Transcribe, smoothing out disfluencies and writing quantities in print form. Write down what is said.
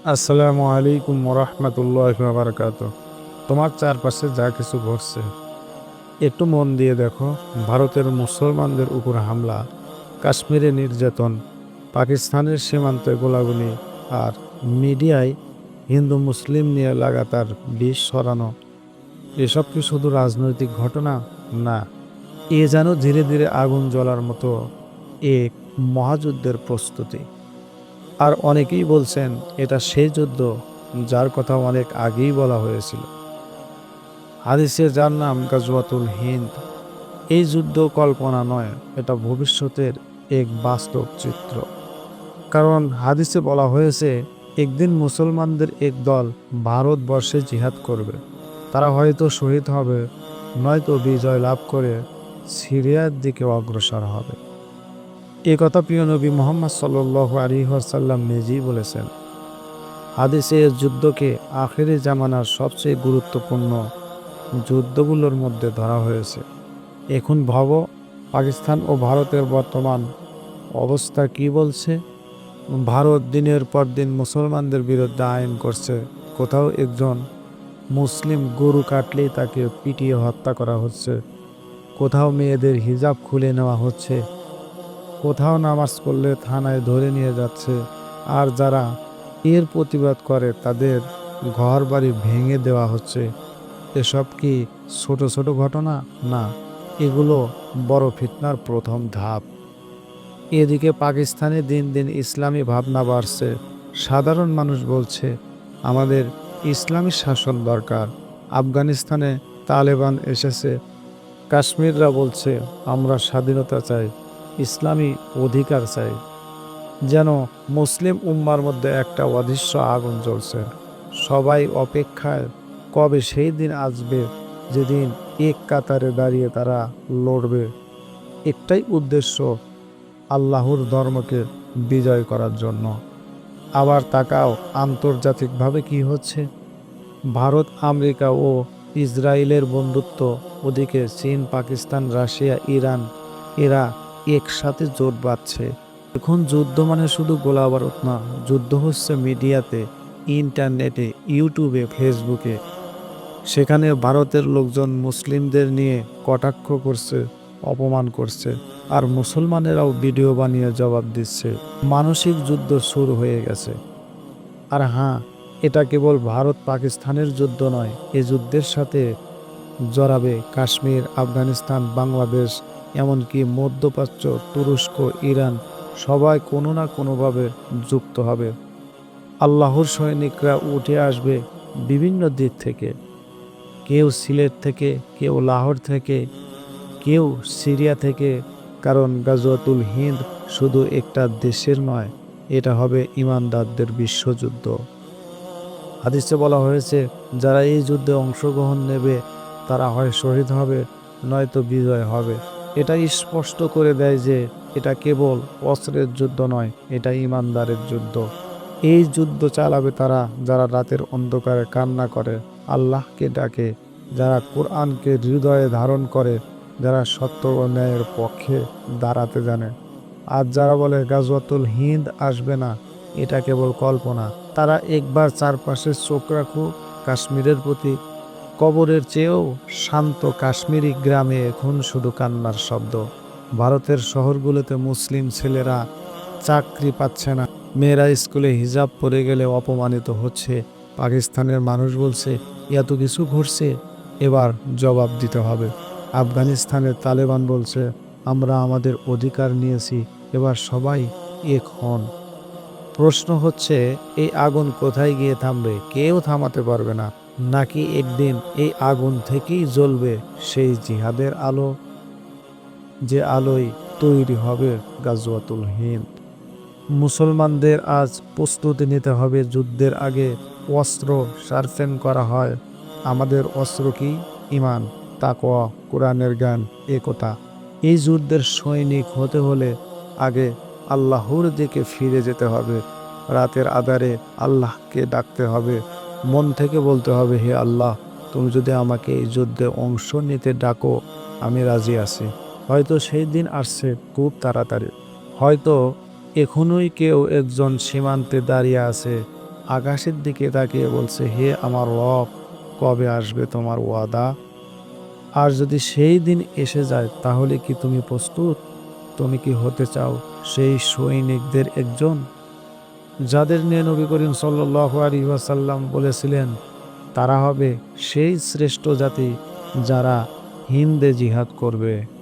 আসসালামু আলাইকুম ওরহমতুল্লাহ বারাকাত। তোমার চারপাশে যা কিছু ঘটছে একটু মন দিয়ে দেখো। ভারতের মুসলমানদের উপর হামলা, কাশ্মীরে নির্যাতন, পাকিস্তানের সীমান্তে গোলাগুলি, আর মিডিয়ায় হিন্দু মুসলিম নিয়ে লাগাতার বিষ ছড়ানো। এসব কি শুধু রাজনৈতিক ঘটনা? না, এ যেন ধীরে ধীরে আগুন জ্বলার মতো এক মহাযুদ্ধের প্রস্তুতি। আর অনেকেই বলছেন এটা সেই যুদ্ধ যার কথা অনেক আগেই বলা হয়েছিল। হাদিসে যার নাম গাজওয়াতুল হিন্দ। এই যুদ্ধ কল্পনা নয়, এটা ভবিষ্যতের এক বাস্তব চিত্র। কারণ হাদিসে বলা হয়েছে একদিন মুসলমানদের এক দল ভারতবর্ষে জিহাদ করবে। তারা হয়তো শহীদ হবে, নয়তো বিজয় লাভ করে সিরিয়ার দিকে অগ্রসর হবে। এ কথা প্রিয় নবী মুহাম্মদ সাল্লাল্লাহু আলাইহি ওয়াসাল্লাম নিজেই বলেছেন। হাদিসে এ যুদ্ধকে আখেরি জামানার সবচেয়ে গুরুত্বপূর্ণ যুদ্ধগুলোর মধ্যে ধরা হয়েছে। এখন ভাবো, পাকিস্তান ও ভারতের বর্তমান অবস্থা কি বলছে। ভারত দিনের পর দিন মুসলমানদের বিরুদ্ধে আইন করছে। কোথাও একজন মুসলিম গরু কাটলেই তাকে পিটিয়ে হত্যা করা হচ্ছে, কোথাও মেয়েদের হিজাব খুলে নেওয়া হচ্ছে, কোথাও নামাজ পড়লে থানায় ধরে নিয়ে যাচ্ছে। আর যারা এর প্রতিবাদ করে তাদের ঘর বাড়ি ভেঙে দেওয়া হচ্ছে। এসব কি ছোট ছোট ঘটনা? না, এগুলো বড় ফিতনার প্রথম ধাপ। এদিকে পাকিস্তানে দিন দিন ইসলামী ভাবনা বাড়ছে। সাধারণ মানুষ বলছে আমাদের ইসলামী শাসন দরকার। আফগানিস্তানে তালেবান এসেছে, কাশ্মীররা বলছে আমরা স্বাধীনতা চাই, ইসলামী অধিকার চাই। যেন মুসলিম উম্মার মধ্যে একটা অদৃশ্য আগুন জ্বলছে। সবাই অপেক্ষায় কবে সেই দিন আসবে যেদিন এক কাতারে দাঁড়িয়ে তারা লড়বে। একটাই উদ্দেশ্য, আল্লাহর ধর্মকে বিজয় করার জন্য। আবার তাকাও আন্তর্জাতিকভাবে কি হচ্ছে। ভারত, আমেরিকা ও ইসরায়েলের বন্ধুত্ব, ওদিকে চীন, পাকিস্তান, রাশিয়া, ইরান, এরা একসাথে জোট বাঁধছে। এখন যুদ্ধ মানে শুধু গোলাবারুদ না, যুদ্ধ হচ্ছে মিডিয়াতে, ইন্টারনেটে, ইউটিউবে, ফেসবুকে। সেখানে ভারতের লোকজন মুসলিমদের নিয়ে কটাক্ষ করছে, অপমান করছে, আর মুসলমানেরাও ভিডিও বানিয়ে জবাব দিচ্ছে। মানসিক যুদ্ধ শুরু হয়ে গেছে। আর হ্যাঁ, এটা কেবল ভারত পাকিস্তানের যুদ্ধ নয়, এই যুদ্ধের সাথে জড়াবে কাশ্মীর, আফগানিস্তান, বাংলাদেশ, এমনকি মধ্যপ্রাচ্য, তুরস্ক, ইরান। সবাই কোনো না কোনোভাবে যুক্ত হবে। আল্লাহর সৈনিকরা উঠে আসবে বিভিন্ন দিক থেকে। কেউ সিলেট থেকে, কেউ লাহোর থেকে, কেউ সিরিয়া থেকে। কারণ গাজওয়াতুল হিন্দ শুধু একটা দেশের নয়, এটা হবে ইমানদারদের বিশ্বযুদ্ধ। হাদিসে বলা হয়েছে যারা এই যুদ্ধে অংশগ্রহণ নেবে তারা হয় শহীদ হবে, নয়তো বিজয় হবে। এটা স্পষ্ট করে দেয় যে এটা কেবল অস্ত্রের যুদ্ধ নয়, এটা ইমানদারের যুদ্ধ। এই যুদ্ধ চালাবে তারা যারা রাতের অন্ধকারে কান্না করে, আল্লাহকে ডাকে, যারা কোরআনকে হৃদয়ে ধারণ করে, যারা সত্য ও ন্যায়ের পক্ষে দাঁড়াতে জানে। আর যারা বলে গাজওয়াতুল হিন্দ আসবে না, এটা কেবল কল্পনা, তারা একবার চারপাশে চোখ রাখুক। কাশ্মীরের প্রতি কবরের চেয়েও শান্ত কাশ্মীরি গ্রামে এখন শুধু কান্নার শব্দ। ভারতের শহরগুলোতে মুসলিম ছেলেরা চাকরি পাচ্ছে না, মেয়েরা স্কুলে হিজাব পরে গেলে অপমানিত হচ্ছে। পাকিস্তানের মানুষ বলছে এত কিছু ঘটছে, এবার জবাব দিতে হবে। আফগানিস্তানের তালেবান বলছে আমরা আমাদের অধিকার নিয়েছি, এবার সবাই এক হন। প্রশ্ন হচ্ছে এই আগুন কোথায় গিয়ে থামবে? কেউ থামাতে পারবে না। নাকি একদিন এই আগুন থেকেই জ্বলবে সেই জিহাদের আলো, যে আলোয় তৈরি হবে গাজওয়াতুল হিন্দ। মুসলমানদের আজ প্রস্তুতি নিতে হবে। যুদ্ধের আগে অস্ত্র শার্পেন করা হয়। আমাদের অস্ত্র কি? ইমান, তাকওয়া, কোরআনের জ্ঞান, একতা। এই যুদ্ধের সৈনিক হতে হলে আগে আল্লাহর দিকে ফিরে যেতে হবে। রাতের আঁধারে আল্লাহকে ডাকতে হবে, মন থেকে বলতে হবে হে আল্লাহ, তুমি যদি আমাকে এই যুদ্ধে অংশ নিতে ডাকো আমি রাজি আছি। হয়তো সেই দিন আসছে খুব তাড়াতাড়ি। হয়তো এখনোই কেউ একজন সীমান্তে দাঁড়িয়ে আছে, আকাশের দিকে তাকিয়ে বলছে, হে আমার রব, কবে আসবে তোমার ওয়াদা? আর যদি সেই দিন এসে যায় তাহলে কি তুমি প্রস্তুত? তুমি কি হতে চাও সেই সৈনিকদের একজন যাদের নিয়ে নবী করিম সাল্লাল্লাহু আলাইহি ওয়াসাল্লাম বলেছিলেন তারা হবে সেই শ্রেষ্ঠ জাতি যারা হিন্দে জিহাদ করবে।